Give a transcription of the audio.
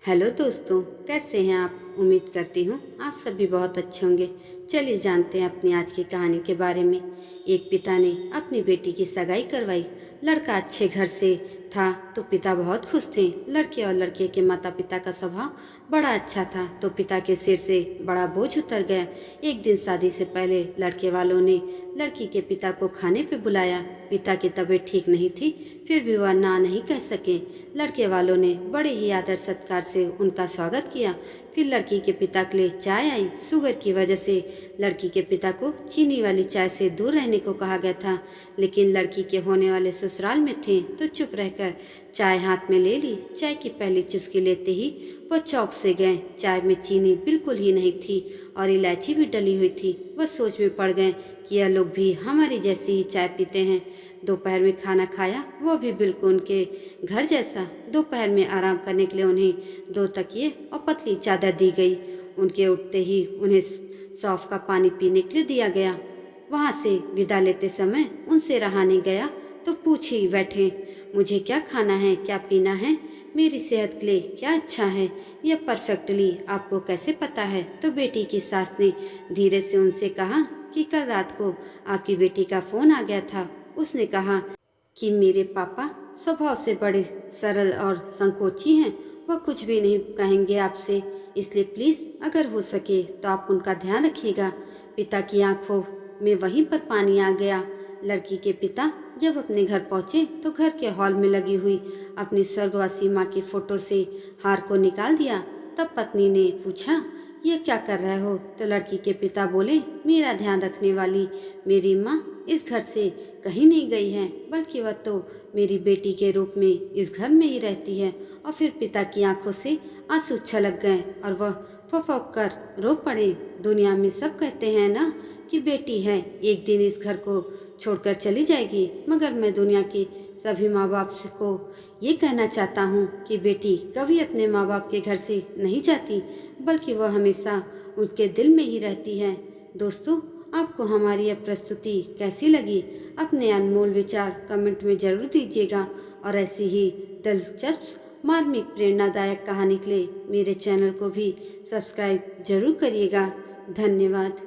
Hello दोस्तों, कैसे हैं आप। उम्मीद करती हूँ आप सभी बहुत अच्छे होंगे। चलिए जानते हैं अपनी आज की कहानी के बारे में। एक पिता ने अपनी बेटी की सगाई करवाई। लड़का अच्छे घर से था तो पिता बहुत खुश थे। लड़के और लड़के के माता पिता का स्वभाव बड़ा अच्छा था तो पिता के सिर से बड़ा बोझ उतर गया। एक दिन शादी से पहले लड़के वालों ने लड़की के पिता को खाने पे बुलाया। पिता की तबीयत ठीक नहीं थी, फिर भी वह ना नहीं कह सके। लड़के वालों ने बड़े ही आदर सत्कार से उनका स्वागत किया। फिर लड़की के पिता के लिए चाय आई। शुगर की वजह से लड़की के पिता को चीनी वाली चाय से दूर रहने को कहा गया था, लेकिन लड़की के होने वाले ससुराल में थे तो चुप रहकर चाय हाथ में ले ली। चाय की पहली चुस्की लेते ही वह चौंक से गए। चाय में चीनी बिल्कुल ही नहीं थी और इलायची भी डली हुई थी। वह सोच में पड़ गए कि यह लोग भी हमारी जैसी ही चाय पीते हैं। दोपहर में खाना खाया, वो भी बिल्कुल उनके घर जैसा। दोपहर में आराम करने के लिए उन्हें 2 तकिए और पतली चादर दी गई। उनके उठते ही उन्हें सौंफ का पानी पीने के लिए दिया गया। वहाँ से विदा लेते समय उनसे रहा नहीं गया तो पूछ ही बैठे, मुझे क्या खाना है, क्या पीना है, मेरी सेहत के लिए क्या अच्छा है, यह परफेक्टली आपको कैसे पता है। तो बेटी की सास ने धीरे से उनसे कहा कि कल रात को आपकी बेटी का फ़ोन आ गया था। उसने कहा कि मेरे पापा स्वभाव से बड़े सरल और संकोची हैं, वह कुछ भी नहीं कहेंगे आपसे, इसलिए प्लीज़ अगर हो सके तो आप उनका ध्यान रखिएगा। पिता की आंखों में वहीं पर पानी आ गया। लड़की के पिता जब अपने घर पहुंचे तो घर के हॉल में लगी हुई अपनी स्वर्गवासी माँ की फोटो से हार को निकाल दिया। तब पत्नी ने पूछा, ये क्या कर रहे हो। तो लड़की के पिता बोले, मेरा ध्यान रखने वाली मेरी माँ इस घर से कहीं नहीं गई है, बल्कि वह तो मेरी बेटी के रूप में इस घर में ही रहती है। और फिर पिता की आंखों से आंसू छलक गए और वह फफक कर रो पड़े। दुनिया में सब कहते हैं ना कि बेटी है एक दिन इस घर को छोड़कर चली जाएगी, मगर मैं दुनिया के सभी माँ बाप को ये कहना चाहता हूँ कि बेटी कभी अपने माँ बाप के घर से नहीं जाती, बल्कि वह हमेशा उनके दिल में ही रहती है। दोस्तों, आपको हमारी यह प्रस्तुति कैसी लगी? अपने अनमोल विचार कमेंट में ज़रूर दीजिएगा और ऐसी ही दिलचस्प मार्मिक प्रेरणादायक कहानी के लिए मेरे चैनल को भी सब्सक्राइब जरूर करिएगा। धन्यवाद।